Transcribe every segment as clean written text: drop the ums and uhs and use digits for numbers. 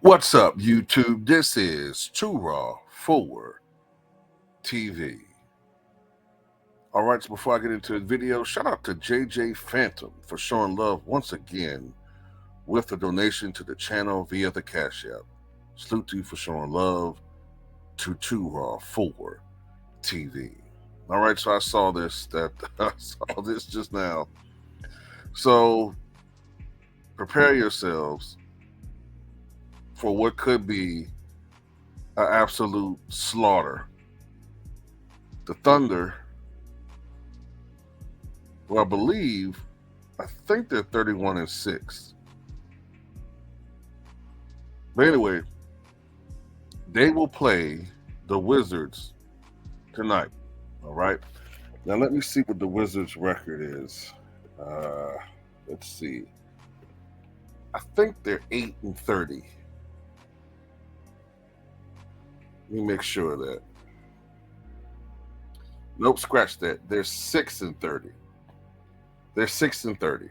What's up, YouTube? This is Too Raw Forward TV. All right, so before I get into the video, shout out to JJ Phantom for showing love once again with a donation to the channel via the Cash App. Salute to you for showing love to Too Raw Forward TV. All right, so I saw this just now. So prepare yourselves for what could be an absolute slaughter. The Thunder, well, I think they're 31-6. But anyway, they will play the Wizards tonight. All right. Now let me see what the Wizards' record is. Let's see. I think they're 8-30. Let me make sure of that. Nope, scratch that. They're 6-30. They're 6-30.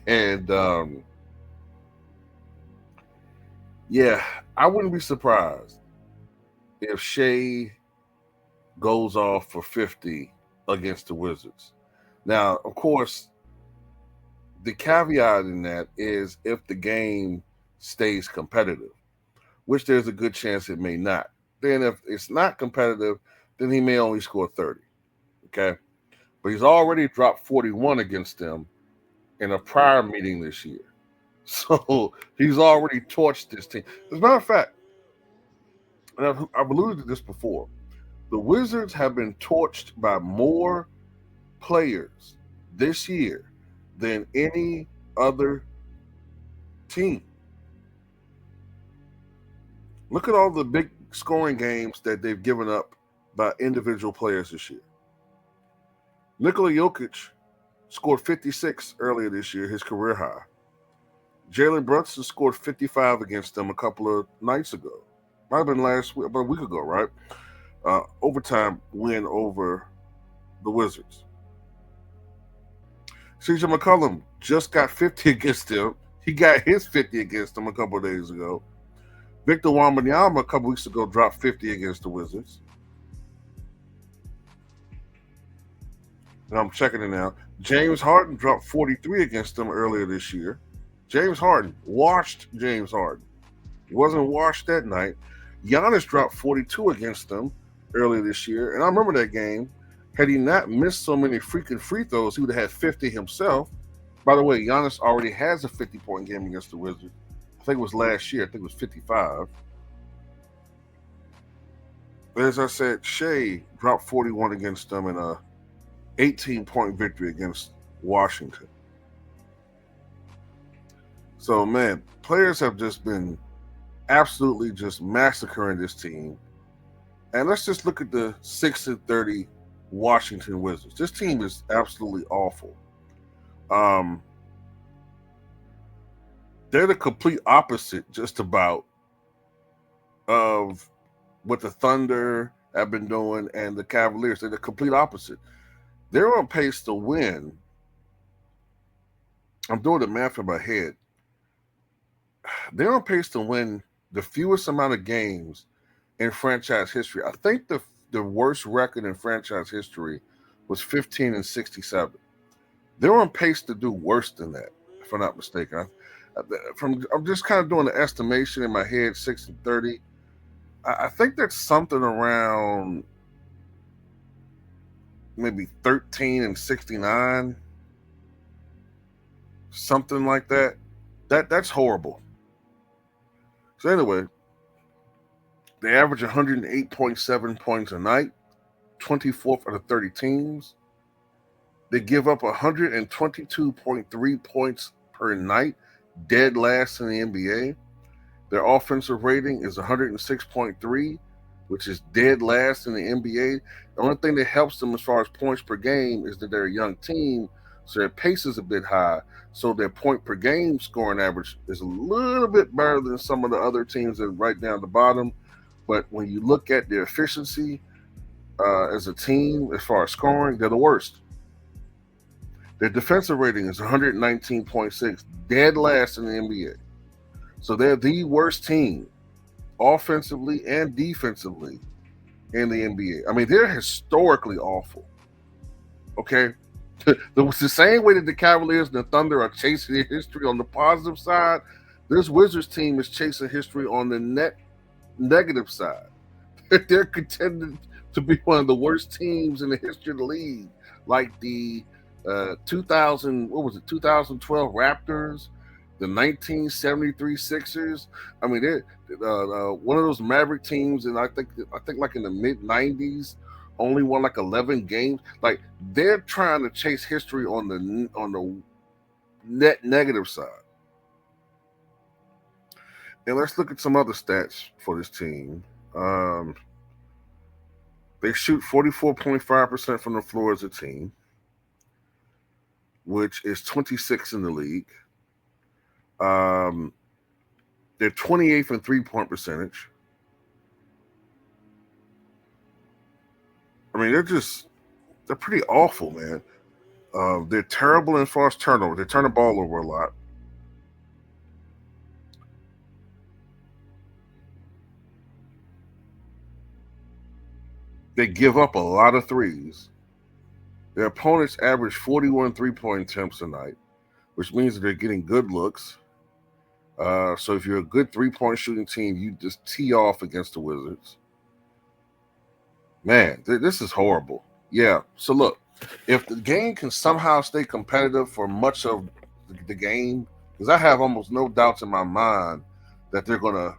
And yeah, I wouldn't be surprised if Shai goes off for 50 against the Wizards. Now, of course, the caveat in that is if the game stays competitive, which there's a good chance it may not. Then if it's not competitive, then he may only score 30, okay? But he's already dropped 41 against them in a prior meeting this year. So he's already torched this team. As a matter of fact, and I've alluded to this before, the Wizards have been torched by more players this year than any other team. Look at all the big scoring games that they've given up by individual players this year. Nikola Jokic scored 56 earlier this year, his career high. Jalen Brunson scored 55 against them a couple of nights ago. Might have been last week, about a week ago, right? Overtime win over the Wizards. CJ McCollum just got 50 against them. He got his 50 against them a couple of days ago. Victor Wembanyama a couple weeks ago dropped 50 against the Wizards. And I'm checking it now. James Harden dropped 43 against them earlier this year. James Harden, washed James Harden. He wasn't washed that night. Giannis dropped 42 against them earlier this year. And I remember that game. Had he not missed so many freaking free throws, he would have had 50 himself. By the way, Giannis already has a 50-point game against the Wizards. I think it was last year. I think it was 55. As I said, Shai dropped 41 against them in a 18-point victory against Washington. So, man, players have just been absolutely just massacring this team. And let's just look at the 6-30 Washington Wizards. This team is absolutely awful. They're the complete opposite, just about, of what the Thunder have been doing and the Cavaliers. They're the complete opposite. They're on pace to win. I'm doing the math in my head. They're on pace to win the fewest amount of games in franchise history. I think the worst record in franchise history was 15-67. They're on pace to do worse than that, if I'm not mistaken. I'm just kind of doing the estimation in my head, 6-30. I think that's something around maybe 13-69, something like that. That's horrible. So anyway, they average 108.7 points a night, 24th out of 30 teams. They give up 122.3 points per night, dead last in the NBA. Their offensive rating is 106.3. which is dead last in the NBA. The only thing that helps them as far as points per game is that they're a young team, so their pace is a bit high. So their point per game scoring average is a little bit better than some of the other teams that are right down the bottom. But when you look at their efficiency as a team, as far as scoring, they're the worst. Their defensive rating is 119.6, dead last in the NBA. So they're the worst team, offensively and defensively, in the NBA. I mean, they're historically awful. Okay? The same way that the Cavaliers and the Thunder are chasing their history on the positive side, this Wizards team is chasing history on the negative side. They're contending to be one of the worst teams in the history of the league, like the 2012 Raptors, the 1973 Sixers. I mean, they're one of those Maverick teams, and I think like in the mid '90s, only won like 11 games. Like they're trying to chase history on the net negative side. And let's look at some other stats for this team. They shoot 44.5% from the floor as a team, which is 26 in the league. They're 28th in three-point percentage. I mean, they're pretty awful, man. They're terrible in far as turnover. They turn the ball over a lot. They give up a lot of threes. Their opponents average 41 three-point attempts a night, which means that they're getting good looks. So if you're a good three-point shooting team, you just tee off against the Wizards. Man, this is horrible. Yeah. So look, if the game can somehow stay competitive for much of the game, because I have almost no doubts in my mind that they're going to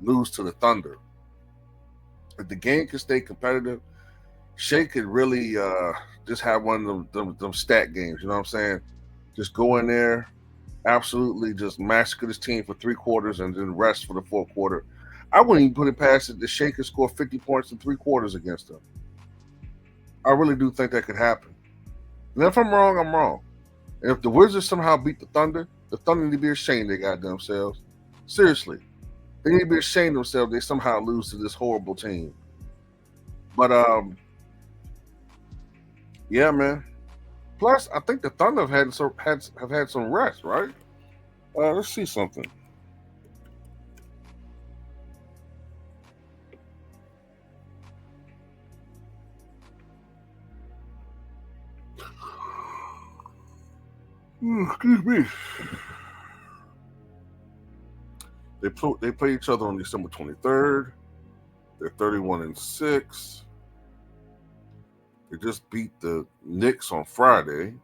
lose to the Thunder. If the game can stay competitive, Shai could really just have one of them stat games. You know what I'm saying? Just go in there, absolutely just massacre this team for 3/4 and then rest for the fourth quarter. I wouldn't even put it past it that Shai could score 50 points in 3/4 against them. I really do think that could happen. And if I'm wrong, I'm wrong. And if the Wizards somehow beat the Thunder need to be ashamed they got themselves. Seriously. They need to be ashamed of themselves they somehow lose to this horrible team. But yeah, man. Plus, I think the Thunder have had some rest, right? Let's see something. Excuse me. They play each other on December 23rd. They're 31-6. They just beat the Knicks on Friday.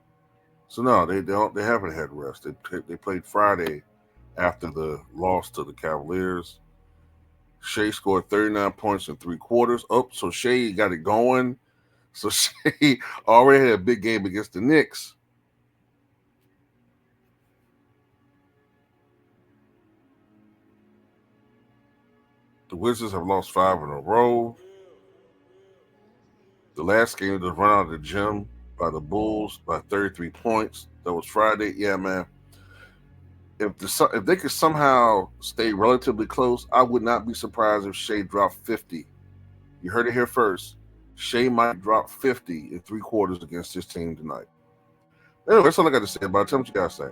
So no, they haven't had rest. They played Friday after the loss to the Cavaliers. Shai scored 39 points in 3/4. Oh, so Shai got it going. So Shai already had a big game against the Knicks. The Wizards have lost 5 in a row. The last game was run out of the gym by the Bulls by 33 points. That was Friday. Yeah, man. If they could somehow stay relatively close, I would not be surprised if Shai dropped 50. You heard it here first. Shai might drop 50 in 3/4 against this team tonight. Anyway, that's all I got to say about it. Tell me what you guys say.